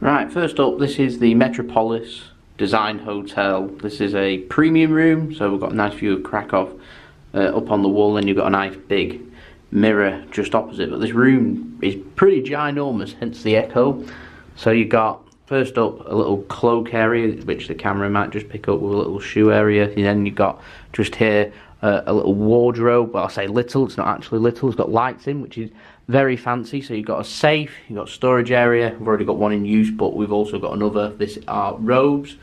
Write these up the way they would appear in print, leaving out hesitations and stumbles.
Right, first up, this is the Metropolis Design Hotel. This is a premium room, so we've got a nice view of Krakow up on the wall, and you've got a nice big mirror just opposite. But this room is pretty ginormous, hence the echo. So you got, first up, a little cloak area, which the camera might just pick up with a little shoe area. And then you've got just here a little wardrobe. Well, I say little, it's not actually little. It's got lights in, which is very fancy. So you've got a safe, you've got a storage area. We've already got one in use, but we've also got another. This are robes,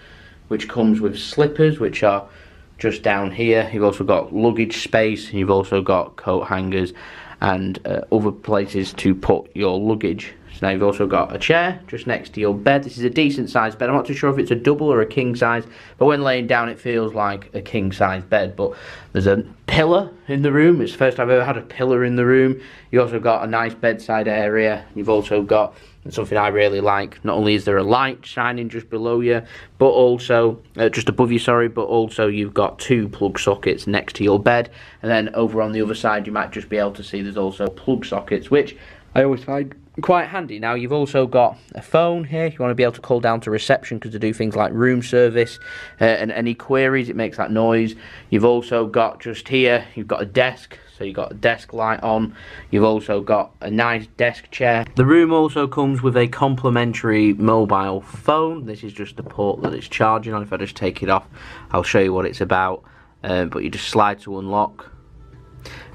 which comes with slippers, which are just down here. You've also got luggage space, and you've also got coat hangers and other places to put your luggage. So now you've also got a chair just next to your bed. This is a decent sized bed. I'm not too sure if it's a double or a king size, but when laying down it feels like a king size bed. But there's a pillar in the room. It's the first I've ever had a pillar in the room. You also got a nice bedside area. You've also got something I really like. Not only is there a light shining just below you, but also just above you, sorry, but also you've got two plug sockets next to your bed. And then over on the other side you might just be able to see there's also plug sockets, which I always find quite handy. Now you've also got a phone here if you want to be able to call down to reception, because to do things like room service and any queries, it makes that noise. You've also got just here, you've got a desk, so you've got a desk light on. You've also got a nice desk chair. The room also comes with a complimentary mobile phone. This is just the port that it's charging on. If I just take it off, I'll show you what it's about. But you just slide to unlock,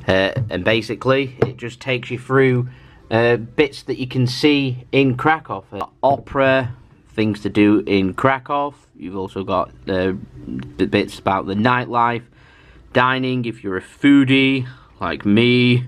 and basically it just takes you through bits that you can see in Krakow. Opera, things to do in Krakow. You've also got bits about the nightlife, dining if you're a foodie like me,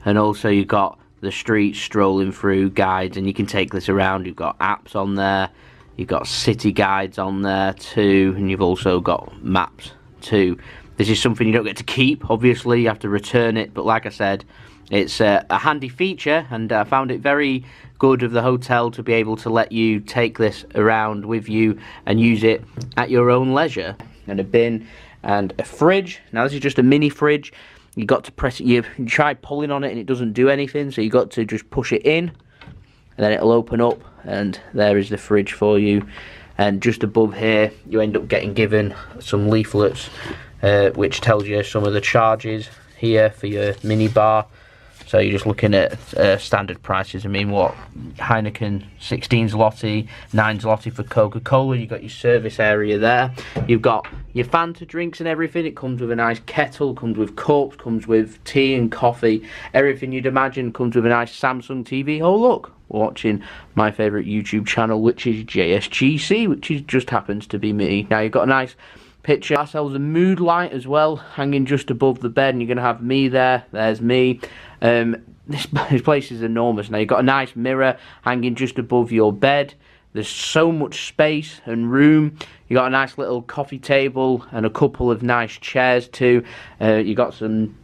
and also you've got the streets strolling through, guides, and you can take this around. You've got apps on there, you've got city guides on there too, and you've also got maps too. This is something you don't get to keep, obviously, you have to return it, but like I said, it's a handy feature, and I found it very good of the hotel to be able to let you take this around with you and use it at your own leisure. And a bin and a fridge. Now this is just a mini fridge. You got to press it, you try pulling on it and it doesn't do anything, so you got to just push it in and then it'll open up, and there is the fridge for you. And just above here you end up getting given some leaflets which tells you some of the charges here for your mini bar. So you're just looking at standard prices. I mean, what, Heineken 16 zloty, 9 zloty for Coca-Cola. You've got your service area there. You've got your Fanta drinks and everything. It comes with a nice kettle, comes with cups, comes with tea and coffee. Everything you'd imagine comes with a nice Samsung TV. Oh look, we're watching my favourite YouTube channel, which is JSGC, which just happens to be me. Now you've got a nice picture ourselves, a mood light as well, hanging just above the bed, and you're going to have me there. There's me. This place is enormous. Now you've got a nice mirror hanging just above your bed. There's so much space and room. You got a nice little coffee table and a couple of nice chairs too. You got some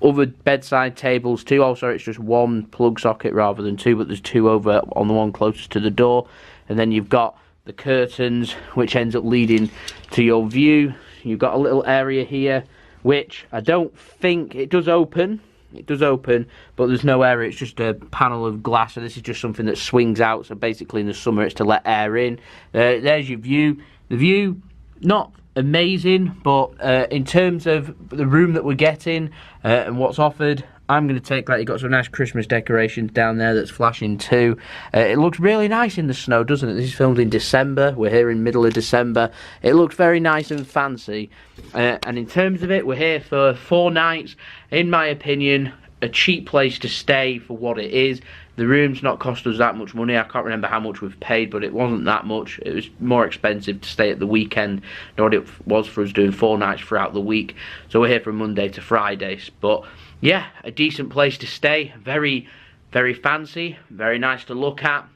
other bedside tables too. Oh, sorry, it's just one plug socket rather than two, but there's two over on the one closest to the door. And then you've got the curtains, which ends up leading to your view. You've got a little area here, which I don't think it does open. It does open, but there's no air. It's just a panel of glass, so this is just something that swings out. So basically in the summer it's to let air in. There's your view. The view, not amazing, but in terms of the room that we're getting and what's offered, I'm going to take that. You've got some nice Christmas decorations down there that's flashing too. It looks really nice in the snow, doesn't it? This is filmed in December. We're here in middle of December. It looks very nice and fancy. And in terms of it, we're here for 4 nights. In my opinion, a cheap place to stay for what it is. The room's not cost us that much money. I can't remember how much we've paid, but it wasn't that much. It was more expensive to stay at the weekend than what it was for us doing 4 nights throughout the week. So we're here from Monday to Fridays. But yeah, a decent place to stay. Very, very fancy. Very nice to look at.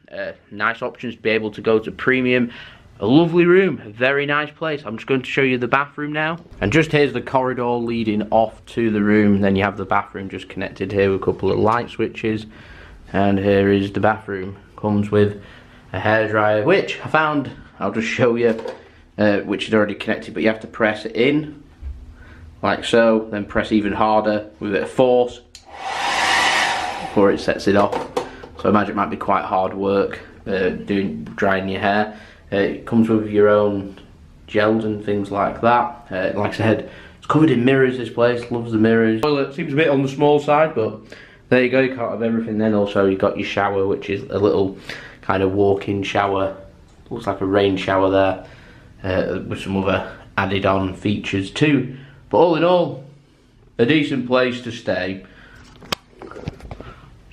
Nice options to be able to go to premium. A lovely room, a very nice place. I'm just going to show you the bathroom now. And just here's the corridor leading off to the room. Then you have the bathroom just connected here with a couple of light switches. And here is the bathroom. Comes with a hairdryer, which I found, I'll just show you, which is already connected, but you have to press it in, like so, then press even harder with a bit of force before it sets it off. So I imagine it might be quite hard work. drying your hair. It comes with your own gels and things like that. Like I said, it's covered in mirrors, this place, loves the mirrors. Toilet seems a bit on the small side, but there you go, you can't have everything. Then also you've got your shower, which is a little kind of walk-in shower. Looks like a rain shower there, with some other added on features too. But all in all, a decent place to stay. So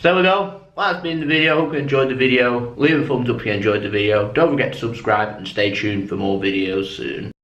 there we go. That's been the video. Hope you enjoyed the video. Leave a thumbs up if you enjoyed the video. Don't forget to subscribe and stay tuned for more videos soon.